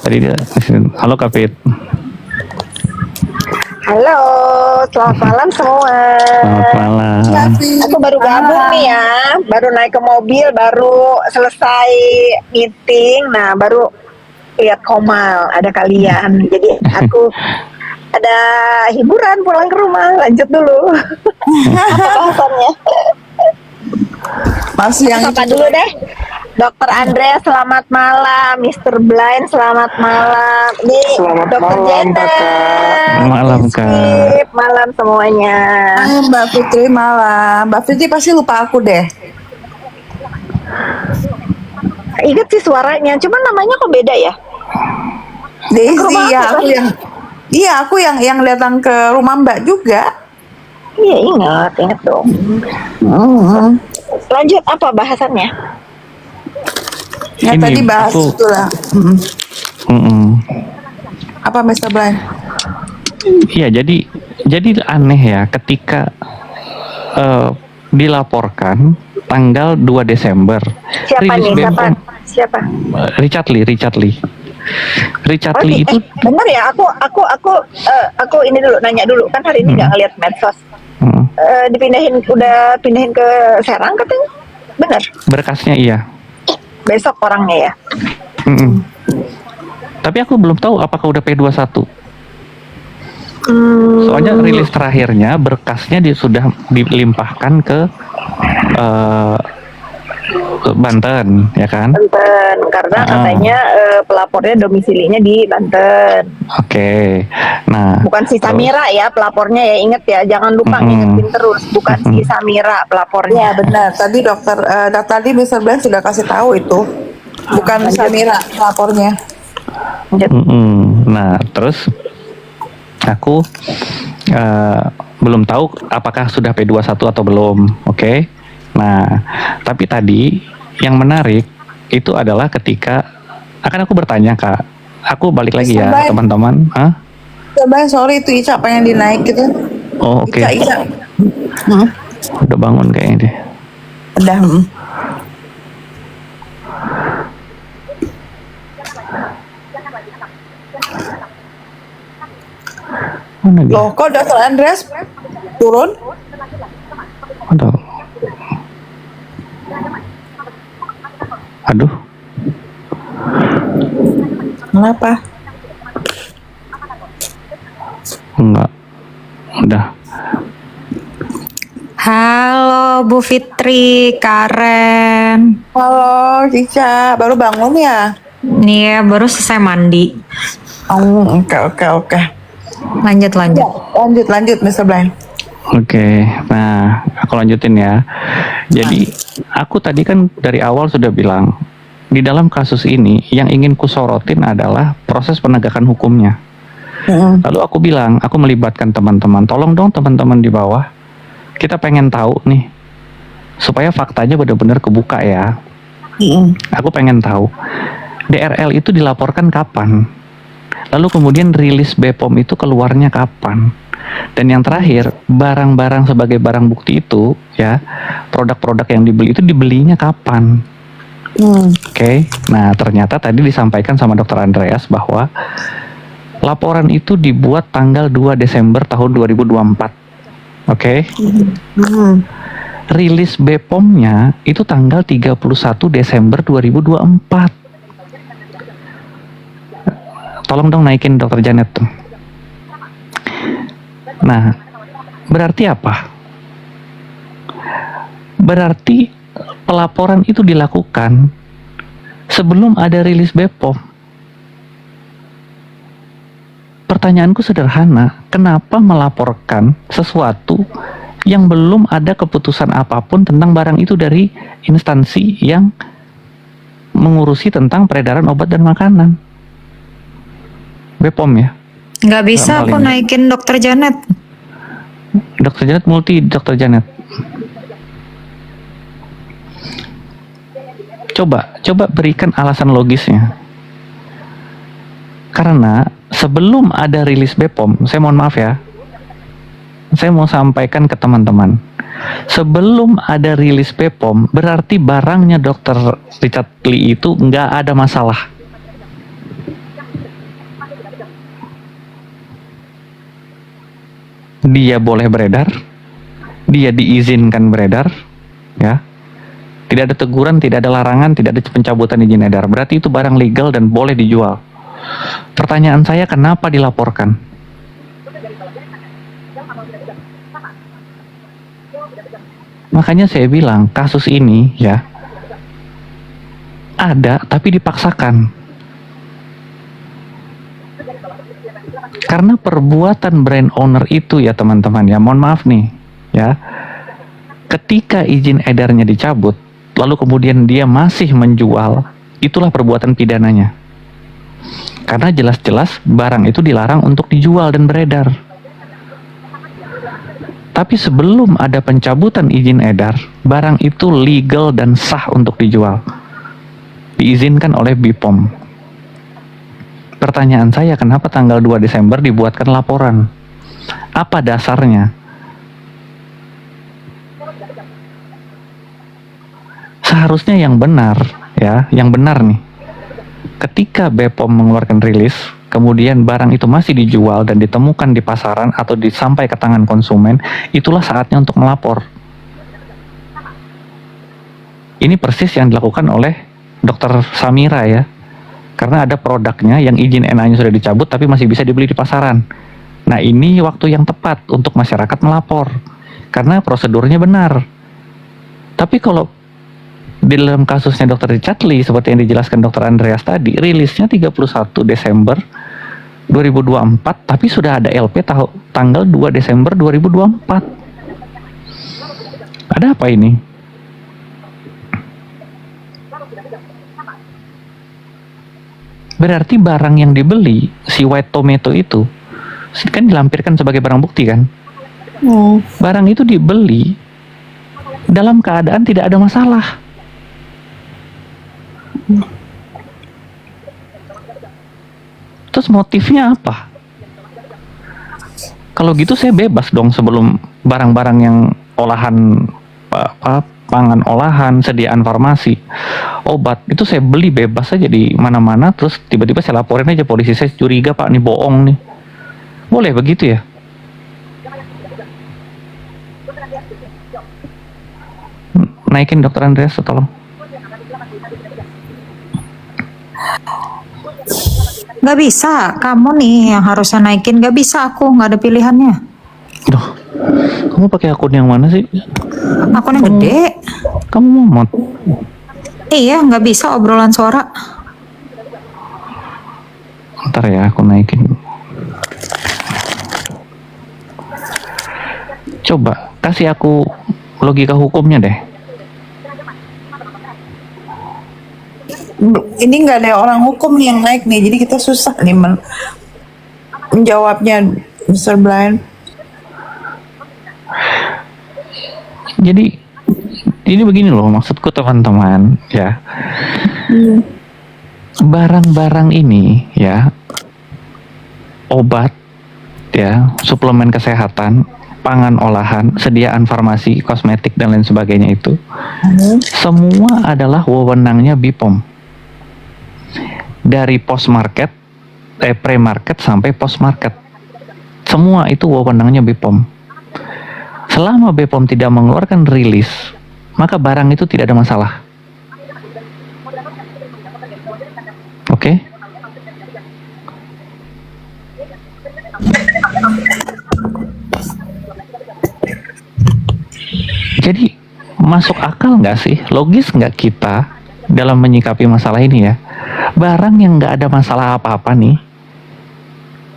Tadi dia, halo Kapit. Halo, selamat malam semua. Selamat malam. Aku baru gabung nih ya, baru naik ke mobil, baru selesai meeting, nah baru lihat Komal, ada kalian. Jadi aku ada hiburan pulang ke rumah, lanjut dulu. Apa bahasannya? Masih yang Sapa itu dulu deh. Dokter Andrea selamat malam, Mr. Blind selamat malam. Nih, Selamat Dokter malam, Janet. Kakak. Malam, Kak. Skip, malam semuanya. Mbak Fitri malam. Mbak Fitri pasti lupa aku deh. Ingat sih suaranya, cuman namanya kok beda ya? Daisy rumah ya, aku, kan? aku yang datang ke rumah Mbak juga. Iya ingat dong. Lanjut apa bahasannya? Ya Ini, tadi bahas aku- itulah. Apa Mr. Brian? Iya, jadi aneh ya ketika dilaporkan tanggal 2 Desember. Siapa rilis nih? BPOM. Siapa? Richard Lee. Richard Lee itu bener ya? Aku ini dulu nanya dulu kan hari ini nggak ngeliat medsos. Udah pindahin ke Serang katanya. Bener. berkasnya iya. Besok orangnya ya. Tapi aku belum tahu apakah udah P21. Soalnya rilis terakhirnya berkasnya sudah dilimpahkan ke Banten, ya kan? Banten, karena katanya pelapornya domisilinya di Banten. Oke. Nah, Bukan si Samira ya pelapornya ya, inget ya, jangan lupa ngingetin terus, bukan si Samira Ya pelapornya. benar. Tadi tadi Mr. Brian sudah kasih tahu itu. Bukan Samira lapornya. Nah, terus aku belum tahu apakah sudah P21 atau belum. Oke. Nah, tapi tadi yang menarik itu adalah ketika akan aku bertanya, Kak. Aku balik lagi ya, Sampai- teman-teman. Hah? Mr. Brian, sorry itu Ica pengen dinaik gitu. Oh, oke. Ica. Udah bangun kayaknya deh. Udah. Mana dia? Loh, kok Dr. Andreas turun? Aduh. Aduh. Kenapa? Enggak. Udah. Halo Bu Fitri, Karen. Halo, Ica. Baru bangun ya? Nih ya, baru selesai mandi. Oh, oke. Lanjut. Lanjut, Mr. Brian. Oke, nah aku lanjutin ya. Jadi aku tadi kan dari awal sudah bilang di dalam kasus ini yang ingin kusorotin adalah proses penegakan hukumnya. Lalu aku bilang aku melibatkan teman-teman. Tolong dong teman-teman di bawah. Kita pengen tahu nih supaya faktanya benar-benar kebuka ya. Aku pengen tahu DRL itu dilaporkan kapan. Lalu kemudian rilis BPOM itu keluarnya kapan? Dan yang terakhir, barang-barang sebagai barang bukti itu, ya, produk-produk yang dibeli itu dibelinya kapan? Oke. Nah, ternyata tadi disampaikan sama Dr. Andreas bahwa laporan itu dibuat tanggal 2 Desember tahun 2024. Oke. Rilis BPOM-nya itu tanggal 31 Desember 2024. Tolong dong naikin Dokter Janet tuh. Nah, berarti apa? Berarti pelaporan itu dilakukan sebelum ada rilis BPOM. Pertanyaanku sederhana, kenapa melaporkan sesuatu yang belum ada keputusan apapun tentang barang itu dari instansi yang mengurusi tentang peredaran obat dan makanan? BPOM ya? Nggak bisa Dalam hal aku ini. naikin Dokter Janet. Dokter Janet Dokter Janet. Coba berikan alasan logisnya. Karena sebelum ada rilis BPOM, saya mohon maaf ya. Saya mau sampaikan ke teman-teman. Sebelum ada rilis BPOM, berarti barangnya Dokter Richard Lee itu nggak ada masalah. dia boleh beredar, dia diizinkan beredar, ya. Tidak ada teguran, tidak ada larangan, tidak ada pencabutan izin edar. Berarti itu barang legal dan boleh dijual. Pertanyaan saya, kenapa dilaporkan? Makanya saya bilang kasus ini ya ada tapi dipaksakan. Karena perbuatan brand owner itu ya teman-teman ya, mohon maaf nih ya, ketika izin edarnya dicabut lalu kemudian dia masih menjual, itulah perbuatan pidananya. Karena jelas-jelas barang itu dilarang untuk dijual dan beredar. Tapi sebelum ada pencabutan izin edar, barang itu legal dan sah untuk dijual. Diizinkan oleh BPOM. Pertanyaan saya, kenapa tanggal 2 Desember dibuatkan laporan? Apa dasarnya? Seharusnya yang benar, ya, yang benar nih. Ketika BPOM mengeluarkan rilis, kemudian barang itu masih dijual dan ditemukan di pasaran atau sampai ke tangan konsumen, itulah saatnya untuk melapor. Ini persis yang dilakukan oleh Dr. Samira ya, karena ada produknya yang izin NA-nya sudah dicabut tapi masih bisa dibeli di pasaran. Nah ini waktu yang tepat untuk masyarakat melapor, karena prosedurnya benar. Tapi kalau di dalam kasusnya Dr. Richard Lee, seperti yang dijelaskan Dr. Andreas tadi, rilisnya 31 Desember 2024, tapi sudah ada LP tanggal 2 Desember 2024. Ada apa ini? Berarti barang yang dibeli, si white tomato itu, kan dilampirkan sebagai barang bukti kan? Barang itu dibeli dalam keadaan tidak ada masalah. Terus motifnya apa? Kalau gitu saya bebas dong sebelum barang-barang yang olahan pangan olahan, sediaan farmasi, obat itu saya beli bebas aja di mana-mana, terus tiba-tiba saya laporin aja polisi, saya curiga Pak nih bohong nih. Boleh begitu ya? Naikin Dokter Andreas tolong. Nggak bisa, kamu nih yang harusnya naikin. Nggak bisa, aku nggak ada pilihannya. Duh, kamu pakai akun yang mana sih? Akunnya gede. Kamu momot? Iya, nggak bisa obrolan suara. Ntar ya, aku naikin. Coba kasih aku logika hukumnya deh. Ini nggak ada orang hukum yang naik nih, jadi kita susah nih menjawabnya, Mr. Blind. Jadi ini begini loh maksudku teman-teman ya. Barang-barang ini ya, obat ya, suplemen kesehatan, pangan olahan, sediaan farmasi, kosmetik dan lain sebagainya itu semua adalah wewenangnya BPOM. Dari post-market, pre-market sampai post-market, semua itu wewenangnya BPOM. Selama BPOM tidak mengeluarkan rilis, maka barang itu tidak ada masalah. Oke? Jadi masuk akal nggak sih, logis nggak kita dalam menyikapi masalah ini ya? Barang yang nggak ada masalah apa-apa nih,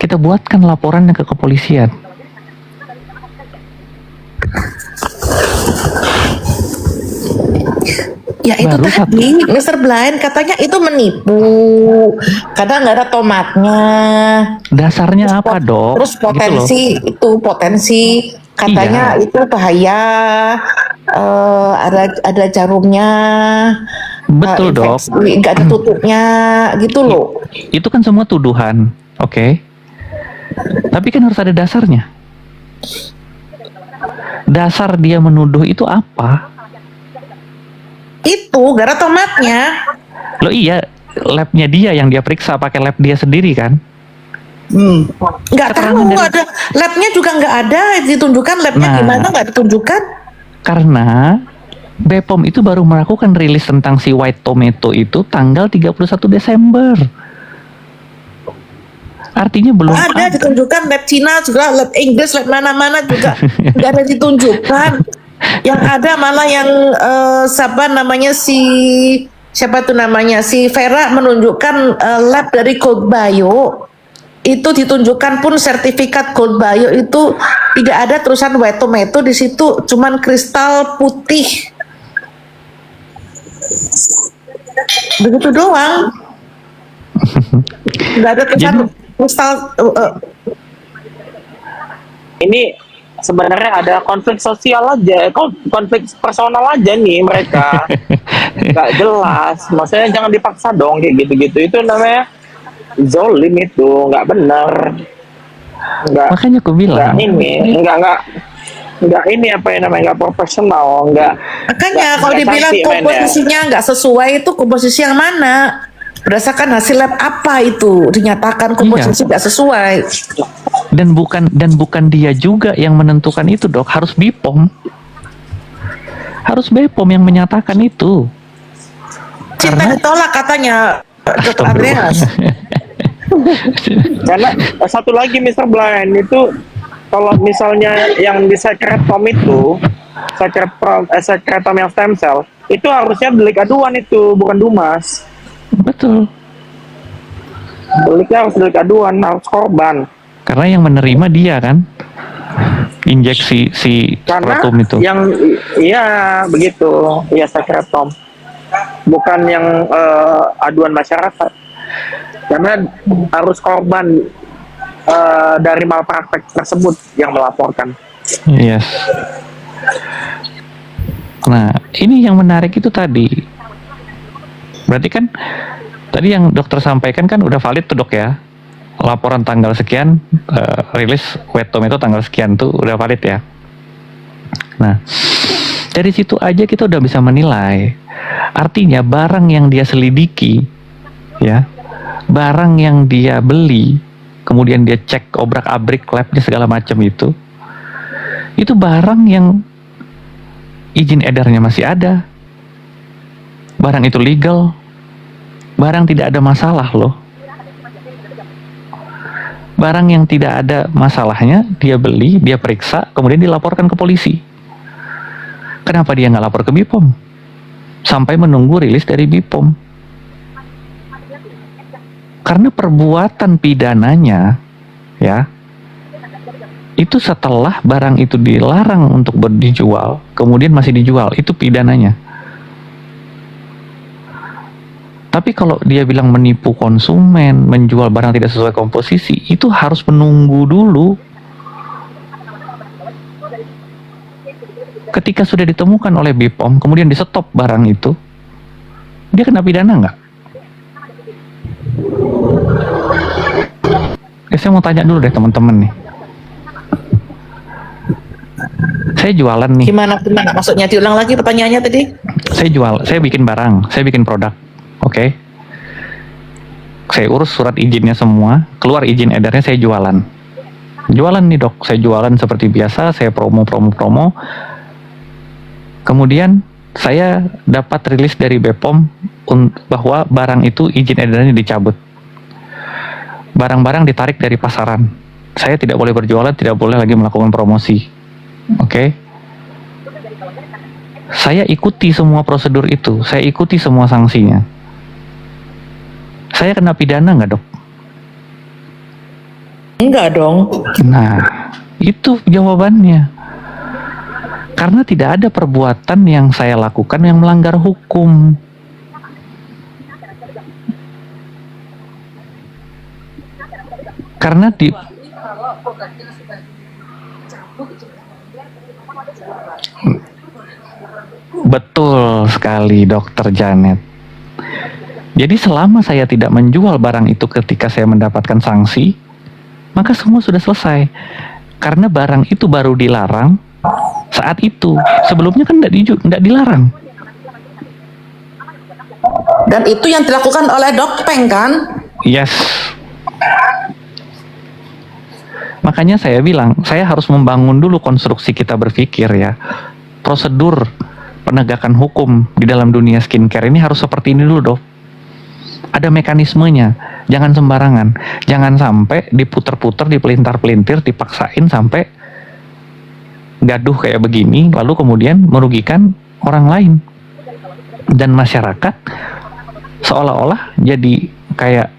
kita buatkan laporannya ke kepolisian. Ya itu Baru tadi Mr. Blind katanya itu menipu karena nggak ada tomatnya. Dasarnya apa dok? Terus Gitu loh. potensi katanya Iya. itu bahaya. Ada jarumnya. Betul dok. Nggak ada tutupnya gitu loh. Itu kan semua tuduhan, oke? Tapi kan harus ada dasarnya. Dasar dia menuduh itu apa? Itu gara tomatnya. Loh iya, labnya dia yang dia periksa pakai lab dia sendiri kan? Nggak tahu, Keterangan dari- ada labnya juga nggak ada ditunjukkan labnya Nah. gimana, nggak ditunjukkan. Karena BPOM itu baru melakukan rilis tentang si white tomato itu tanggal 31 Desember. Artinya belum Ada ditunjukkan lab Cina juga, lab Inggris, lab mana-mana juga nggak ada ditunjukkan. Yang ada malah yang siapa tuh namanya si Vera menunjukkan lab dari Gold Bio, itu ditunjukkan pun sertifikat Gold Bio itu tidak ada tulisan white tomato di situ, cuman kristal putih begitu doang, nggak ada tulisan kristal. Ini sebenarnya ada konflik sosial aja, konflik personal aja nih mereka. Nggak jelas, maksudnya jangan dipaksa dong kayak gitu-gitu, itu namanya zolim, itu nggak benar, Makanya aku bilang nggak ini apa yang namanya, nggak profesional, Makanya kalau dibilang cantik mainnya. komposisinya nggak sesuai, itu komposisi yang mana? Berdasarkan hasil lab apa itu dinyatakan komposisi nggak sesuai? dan bukan dia juga yang menentukan itu, Dok. Harus BPOM. Harus BPOM yang menyatakan itu. Cinta ditolak katanya Dr. Andreas. Karena satu lagi Mr. Blind itu, kalau misalnya yang di sekretom itu, sekretom yang stem cell itu harusnya delik aduan, itu bukan Dumas. Betul. Deliknya harus delik aduan, harus korban. Karena yang menerima dia kan, injeksi si Karena skrotum itu. yang iya begitu, iya sekretom, bukan yang aduan masyarakat. Karena harus korban dari malpraktek tersebut yang melaporkan. Yes. Nah, ini yang menarik itu tadi. Berarti kan tadi yang dokter sampaikan kan udah valid tuh, Dok, ya. Laporan tanggal sekian, rilis white tomato tanggal sekian tuh udah valid ya. Nah, dari situ aja kita udah bisa menilai. Artinya barang yang dia selidiki, ya, barang yang dia beli, kemudian dia cek obrak-abrik labnya segala macam itu barang yang izin edarnya masih ada, barang itu legal, barang tidak ada masalah loh. Barang yang tidak ada masalahnya dia beli, dia periksa, kemudian dilaporkan ke polisi. Kenapa dia nggak lapor ke BPOM? Sampai menunggu rilis dari BPOM. Karena perbuatan pidananya, ya, itu setelah barang itu dilarang untuk dijual, kemudian masih dijual, itu pidananya. Tapi kalau dia bilang menipu konsumen, menjual barang tidak sesuai komposisi, itu harus menunggu dulu. Ketika sudah ditemukan oleh BPOM, kemudian di stop barang itu, dia kena pidana nggak? Saya mau tanya dulu deh teman-teman nih. Saya jualan nih. Gimana maksudnya, diulang lagi pertanyaannya tadi? Saya bikin barang, saya bikin produk. Oke. Saya urus surat izinnya semua, keluar izin edarnya, saya jualan. Jualan nih, Dok, saya jualan seperti biasa, saya promo. Kemudian saya dapat rilis dari BPOM bahwa barang itu izin edarnya dicabut. Barang-barang ditarik dari pasaran. Saya tidak boleh berjualan, tidak boleh lagi melakukan promosi. Oke. Saya ikuti semua prosedur itu, saya ikuti semua sanksinya. Saya kena pidana nggak, Dok? Enggak dong. Nah, itu jawabannya. Karena tidak ada perbuatan yang saya lakukan yang melanggar hukum. Karena betul sekali, Dokter Janet. Jadi selama saya tidak menjual barang itu ketika saya mendapatkan sanksi, maka semua sudah selesai. Karena barang itu baru dilarang saat itu. Sebelumnya kan tidak dilarang. Dan itu yang dilakukan oleh Dokpeng kan? Yes. Makanya saya bilang, saya harus membangun dulu konstruksi kita berpikir ya. Prosedur penegakan hukum di dalam dunia skincare ini harus seperti ini dulu, Dok. Ada mekanismenya, jangan sembarangan. Jangan sampai diputer-puter, dipelintar-pelintir, dipaksain sampai gaduh kayak begini, lalu kemudian merugikan orang lain. Dan masyarakat seolah-olah jadi kayak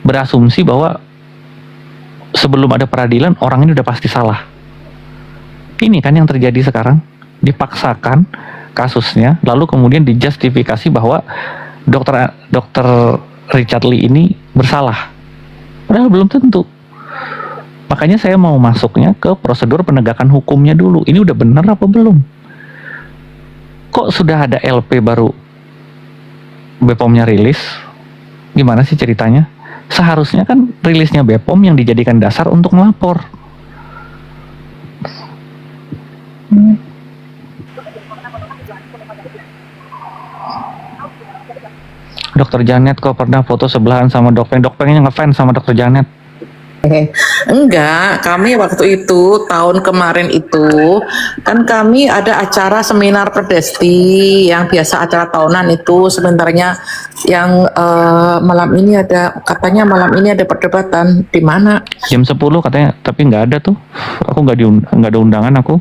berasumsi bahwa sebelum ada peradilan orang ini udah pasti salah. Ini kan yang terjadi sekarang, dipaksakan kasusnya, lalu kemudian dijustifikasi bahwa dokter Richard Lee ini bersalah. Padahal belum tentu. Makanya saya mau masuknya ke prosedur penegakan hukumnya dulu. Ini udah benar apa belum? Kok sudah ada LP baru BPOM-nya rilis? Gimana sih ceritanya? Seharusnya kan rilisnya BPOM yang dijadikan dasar untuk melapor. Dokter Janet kok pernah foto sebelahan sama Dok Pengnya ngefans sama Dokter Janet. Enggak, kami waktu itu tahun kemarin itu kan kami ada acara seminar Perdesti yang biasa acara tahunan itu, sebenarnya yang malam ini ada perdebatan di mana? Jam 10 katanya, tapi nggak ada tuh. Aku nggak ada undangan aku.